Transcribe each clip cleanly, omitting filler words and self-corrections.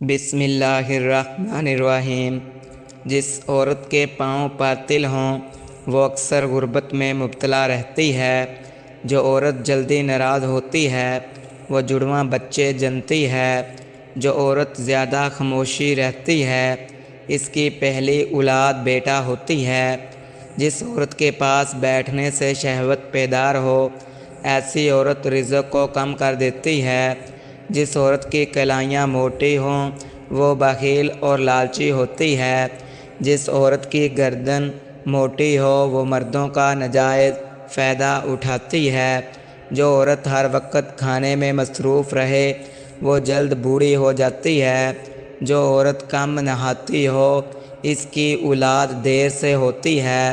بسم اللہ الرحمن الرحیم۔ جس عورت کے پاؤں پر تل ہوں وہ اکثر غربت میں مبتلا رہتی ہے۔ جو عورت جلدی ناراض ہوتی ہے وہ جڑواں بچے جنتی ہے۔ جو عورت زیادہ خاموشی رہتی ہے اس کی پہلی اولاد بیٹا ہوتی ہے۔ جس عورت کے پاس بیٹھنے سے شہوت بیدار ہو ایسی عورت رزق کو کم کر دیتی ہے۔ جس عورت کی کلائیاں موٹی ہوں وہ بخیل اور لالچی ہوتی ہے۔ جس عورت کی گردن موٹی ہو وہ مردوں کا ناجائز فائدہ اٹھاتی ہے۔ جو عورت ہر وقت کھانے میں مصروف رہے وہ جلد بوڑھی ہو جاتی ہے۔ جو عورت کم نہاتی ہو اس کی اولاد دیر سے ہوتی ہے۔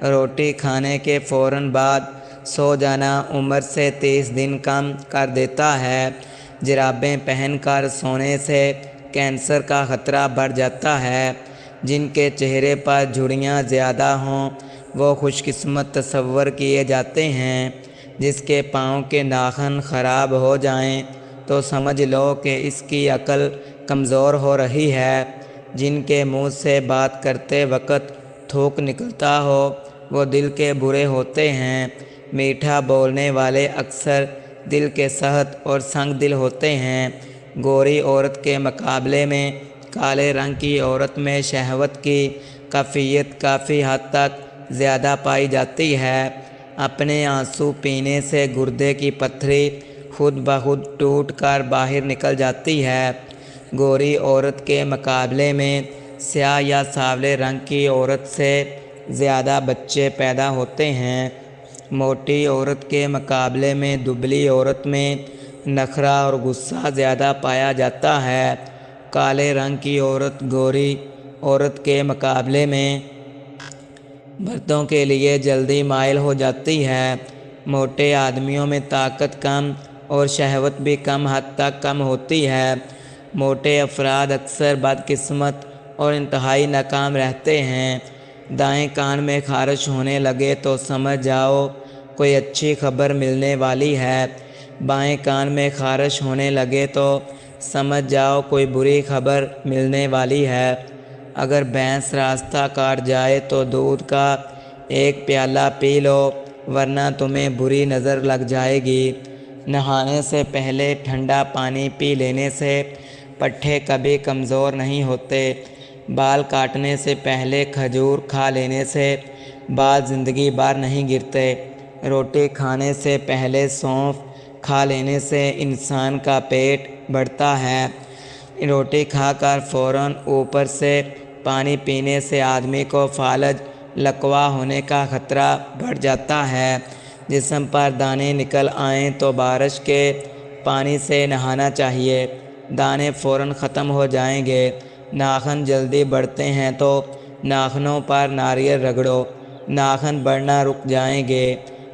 روٹی کھانے کے فوراً بعد سو جانا عمر سے 30 دن کم کر دیتا ہے۔ جرابیں پہن کر سونے سے کینسر کا خطرہ بڑھ جاتا ہے۔ جن کے چہرے پر جھریاں زیادہ ہوں وہ خوش قسمت تصور کیے جاتے ہیں۔ جس کے پاؤں کے ناخن خراب ہو جائیں تو سمجھ لو کہ اس کی عقل کمزور ہو رہی ہے۔ جن کے منہ سے بات کرتے وقت تھوک نکلتا ہو وہ دل کے برے ہوتے ہیں۔ میٹھا بولنے والے اکثر دل کے سخت اور سنگ دل ہوتے ہیں۔ گوری عورت کے مقابلے میں کالے رنگ کی عورت میں شہوت کی کیفیت کافی حد تک زیادہ پائی جاتی ہے۔ اپنے آنسو پینے سے گردے کی پتھری خود بخود ٹوٹ کر باہر نکل جاتی ہے۔ گوری عورت کے مقابلے میں سیاہ یا سانولے رنگ کی عورت سے زیادہ بچے پیدا ہوتے ہیں۔ موٹی عورت کے مقابلے میں دبلی عورت میں نخرہ اور غصہ زیادہ پایا جاتا ہے۔ کالے رنگ کی عورت گوری عورت کے مقابلے میں مردوں کے لیے جلدی مائل ہو جاتی ہے۔ موٹے آدمیوں میں طاقت کم اور شہوت بھی کم حد تک کم ہوتی ہے۔ موٹے افراد اکثر بدقسمت اور انتہائی ناکام رہتے ہیں۔ دائیں کان میں خارش ہونے لگے تو سمجھ جاؤ کوئی اچھی خبر ملنے والی ہے۔ بائیں کان میں خارش ہونے لگے تو سمجھ جاؤ کوئی بری خبر ملنے والی ہے۔ اگر بھینس راستہ کاٹ جائے تو دودھ کا ایک پیالہ پی لو ورنہ تمہیں بری نظر لگ جائے گی۔ نہانے سے پہلے ٹھنڈا پانی پی لینے سے پٹھے کبھی کمزور نہیں ہوتے۔ بال کاٹنے سے پہلے کھجور کھا لینے سے بال زندگی بھر نہیں گرتے۔ روٹی کھانے سے پہلے سونف کھا لینے سے انسان کا پیٹ بڑھتا ہے۔ روٹی کھا کر فوراً اوپر سے پانی پینے سے آدمی کو فالج لقوا ہونے کا خطرہ بڑھ جاتا ہے۔ جسم پر دانے نکل آئیں تو بارش کے پانی سے نہانا چاہیے، دانے فوراً ختم ہو جائیں گے۔ ناخن جلدی بڑھتے ہیں تو ناخنوں پر ناریل رگڑو، ناخن بڑھنا رک جائیں گے۔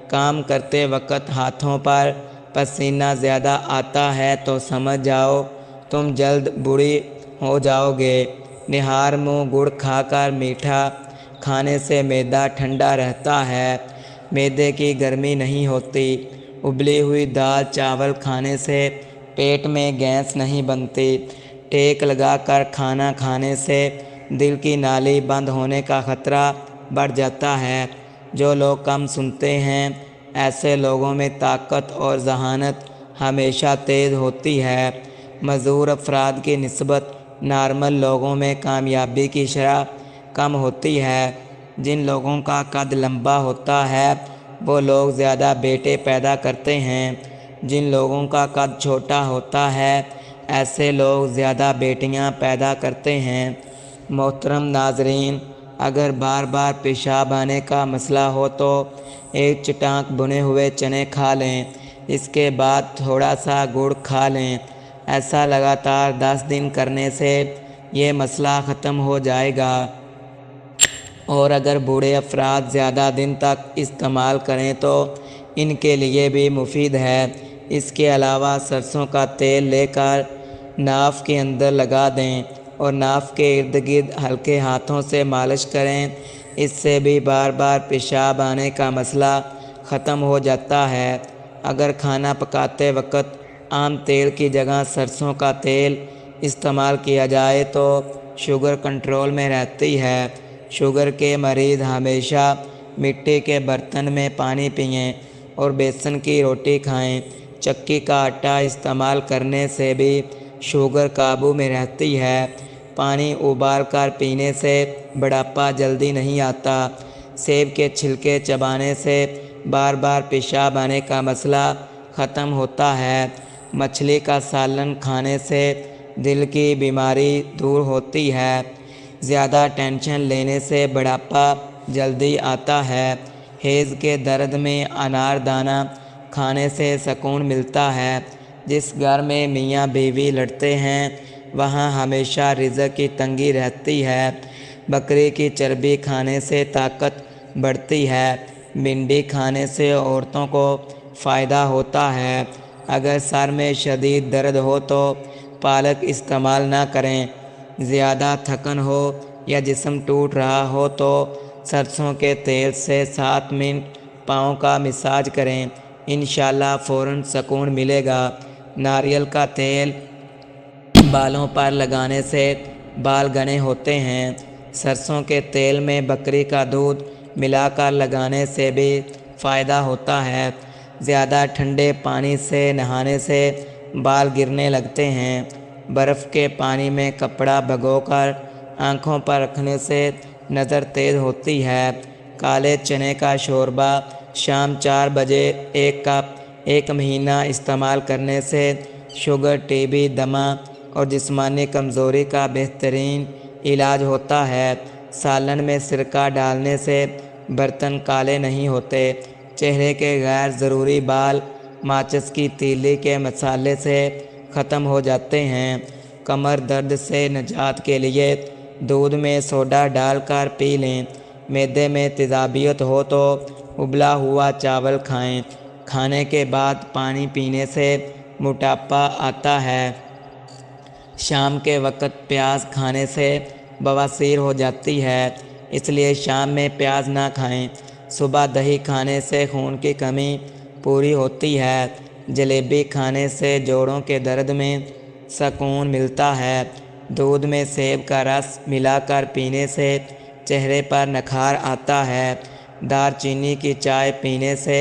کام کرتے وقت ہاتھوں پر پسینہ زیادہ آتا ہے تو سمجھ جاؤ تم جلد بوڑھی ہو جاؤ گے۔ نہار منہ گڑ کھا کر میٹھا کھانے سے معدہ ٹھنڈا رہتا ہے، معدے کی گرمی نہیں ہوتی۔ ابلی ہوئی دال چاول کھانے سے پیٹ میں گیس نہیں بنتی۔ ٹیک لگا کر کھانا کھانے سے دل کی نالی بند ہونے کا خطرہ بڑھ جاتا ہے۔ جو لوگ کم سنتے ہیں ایسے لوگوں میں طاقت اور ذہانت ہمیشہ تیز ہوتی ہے۔ معذور افراد کی نسبت نارمل لوگوں میں کامیابی کی شرح کم ہوتی ہے۔ جن لوگوں کا قد لمبا ہوتا ہے وہ لوگ زیادہ بیٹے پیدا کرتے ہیں۔ جن لوگوں کا قد چھوٹا ہوتا ہے ایسے لوگ زیادہ بیٹیاں پیدا کرتے ہیں۔ محترم ناظرین، اگر بار بار پیشاب آنے کا مسئلہ ہو تو ایک چٹانک بھنے ہوئے چنے کھا لیں، اس کے بعد تھوڑا سا گڑ کھا لیں۔ ایسا لگاتار 10 دن کرنے سے یہ مسئلہ ختم ہو جائے گا۔ اور اگر بوڑھے افراد زیادہ دن تک استعمال کریں تو ان کے لیے بھی مفید ہے۔ اس کے علاوہ سرسوں کا تیل لے کر ناف کے اندر لگا دیں اور ناف کے ارد گرد ہلکے ہاتھوں سے مالش کریں، اس سے بھی بار بار پیشاب آنے کا مسئلہ ختم ہو جاتا ہے۔ اگر کھانا پکاتے وقت عام تیل کی جگہ سرسوں کا تیل استعمال کیا جائے تو شوگر کنٹرول میں رہتی ہے۔ شوگر کے مریض ہمیشہ مٹی کے برتن میں پانی پئیں اور بیسن کی روٹی کھائیں۔ چکی کا آٹا استعمال کرنے سے بھی شوگر قابو میں رہتی ہے۔ پانی ابال کر پینے سے بڑھاپا جلدی نہیں آتا۔ سیب کے چھلکے چبانے سے بار بار پیشاب آنے کا مسئلہ ختم ہوتا ہے۔ مچھلی کا سالن کھانے سے دل کی بیماری دور ہوتی ہے۔ زیادہ ٹینشن لینے سے بڑھاپا جلدی آتا ہے۔ ہیض کے درد میں انار دانہ کھانے سے سکون ملتا ہے۔ جس گھر میں میاں بیوی لڑتے ہیں وہاں ہمیشہ رزق کی تنگی رہتی ہے۔ بکری کی چربی کھانے سے طاقت بڑھتی ہے۔ بھنڈی کھانے سے عورتوں کو فائدہ ہوتا ہے۔ اگر سر میں شدید درد ہو تو پالک استعمال نہ کریں۔ زیادہ تھکن ہو یا جسم ٹوٹ رہا ہو تو سرسوں کے تیل سے 7 منٹ پاؤں کا مساج کریں، انشاءاللہ فوراً سکون ملے گا۔ ناریل کا تیل بالوں پر لگانے سے بال گھنے ہوتے ہیں۔ سرسوں کے تیل میں بکری کا دودھ ملا کر لگانے سے بھی فائدہ ہوتا ہے۔ زیادہ ٹھنڈے پانی سے نہانے سے بال گرنے لگتے ہیں۔ برف کے پانی میں کپڑا بھگو کر آنکھوں پر رکھنے سے نظر تیز ہوتی ہے۔ کالے چنے کا شوربہ شام 4 بجے 1 کپ 1 مہینہ استعمال کرنے سے شوگر، ٹی بی، دمہ اور جسمانی کمزوری کا بہترین علاج ہوتا ہے۔ سالن میں سرکہ ڈالنے سے برتن کالے نہیں ہوتے۔ چہرے کے غیر ضروری بال ماچس کی تیلی کے مسالے سے ختم ہو جاتے ہیں۔ کمر درد سے نجات کے لیے دودھ میں سوڈا ڈال کر پی لیں۔ معدے میں تیزابیت ہو تو ابلا ہوا چاول کھائیں۔ کھانے کے بعد پانی پینے سے موٹاپا آتا ہے۔ شام کے وقت پیاز کھانے سے بواسیر ہو جاتی ہے، اس لیے شام میں پیاز نہ کھائیں۔ صبح دہی کھانے سے خون کی کمی پوری ہوتی ہے۔ جلیبی کھانے سے جوڑوں کے درد میں سکون ملتا ہے۔ دودھ میں سیب کا رس ملا کر پینے سے چہرے پر نکھار آتا ہے۔ دار چینی کی چائے پینے سے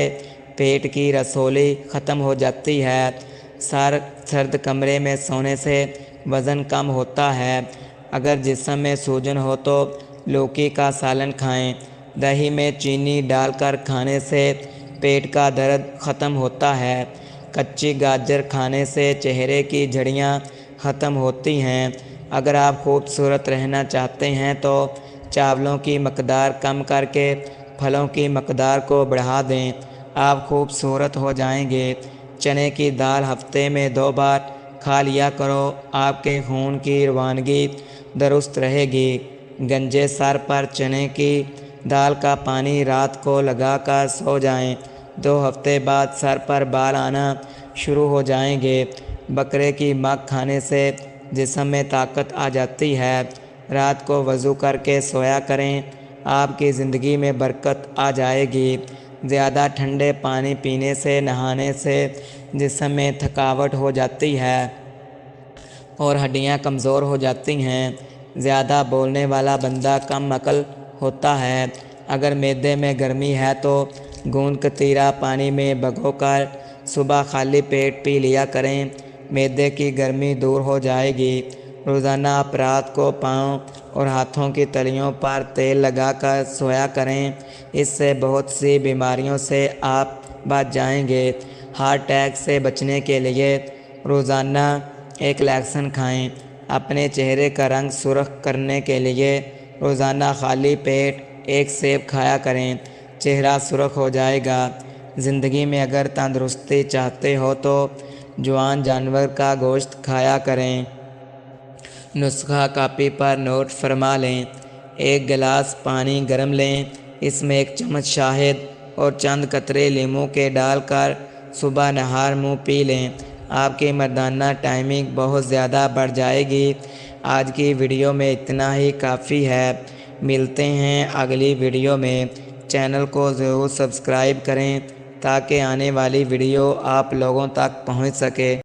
پیٹ کی رسولی ختم ہو جاتی ہے۔ سرد کمرے میں سونے سے وزن کم ہوتا ہے۔ اگر جسم میں سوجن ہو تو لوکی کا سالن کھائیں۔ دہی میں چینی ڈال کر کھانے سے پیٹ کا درد ختم ہوتا ہے۔ کچی گاجر کھانے سے چہرے کی جھڑیاں ختم ہوتی ہیں۔ اگر آپ خوبصورت رہنا چاہتے ہیں تو چاولوں کی مقدار کم کر کے پھلوں کی مقدار کو بڑھا دیں، آپ خوبصورت ہو جائیں گے۔ چنے کی دال ہفتے میں 2 بار کھا لیا کرو، آپ کے خون کی روانگی درست رہے گی۔ گنجے سر پر چنے کی دال کا پانی رات کو لگا کر سو جائیں، 2 ہفتے بعد سر پر بال آنا شروع ہو جائیں گے۔ بکرے کی مغ کھانے سے جسم میں طاقت آ جاتی ہے۔ رات کو وضو کر کے سویا کریں، آپ کی زندگی میں برکت آ جائے گی۔ زیادہ ٹھنڈے پانی پینے سے نہانے سے جسم میں تھکاوٹ ہو جاتی ہے اور ہڈیاں کمزور ہو جاتی ہیں۔ زیادہ بولنے والا بندہ کم عقل ہوتا ہے۔ اگر معدے میں گرمی ہے تو گوند کتیرا پانی میں بھگو کر صبح خالی پیٹ پی لیا کریں، معدے کی گرمی دور ہو جائے گی۔ روزانہ آپ رات کو پاؤں اور ہاتھوں کی تلیوں پر تیل لگا کر سویا کریں، اس سے بہت سی بیماریوں سے آپ بچ جائیں گے۔ ہارٹ اٹیک سے بچنے کے لیے روزانہ 1 لہسن کھائیں۔ اپنے چہرے کا رنگ سرخ کرنے کے لیے روزانہ خالی پیٹ 1 سیب کھایا کریں، چہرہ سرخ ہو جائے گا۔ زندگی میں اگر تندرستی چاہتے ہو تو جوان جانور کا گوشت کھایا کریں۔ نسخہ کاپی پر نوٹ فرما لیں۔ 1 گلاس پانی گرم لیں، اس میں 1 چمچ شہد اور چند قطرے لیموں کے ڈال کر صبح نہار منہ پی لیں، آپ کی مردانہ ٹائمنگ بہت زیادہ بڑھ جائے گی۔ آج کی ویڈیو میں اتنا ہی کافی ہے، ملتے ہیں اگلی ویڈیو میں۔ چینل کو ضرور سبسکرائب کریں تاکہ آنے والی ویڈیو آپ لوگوں تک پہنچ سکے۔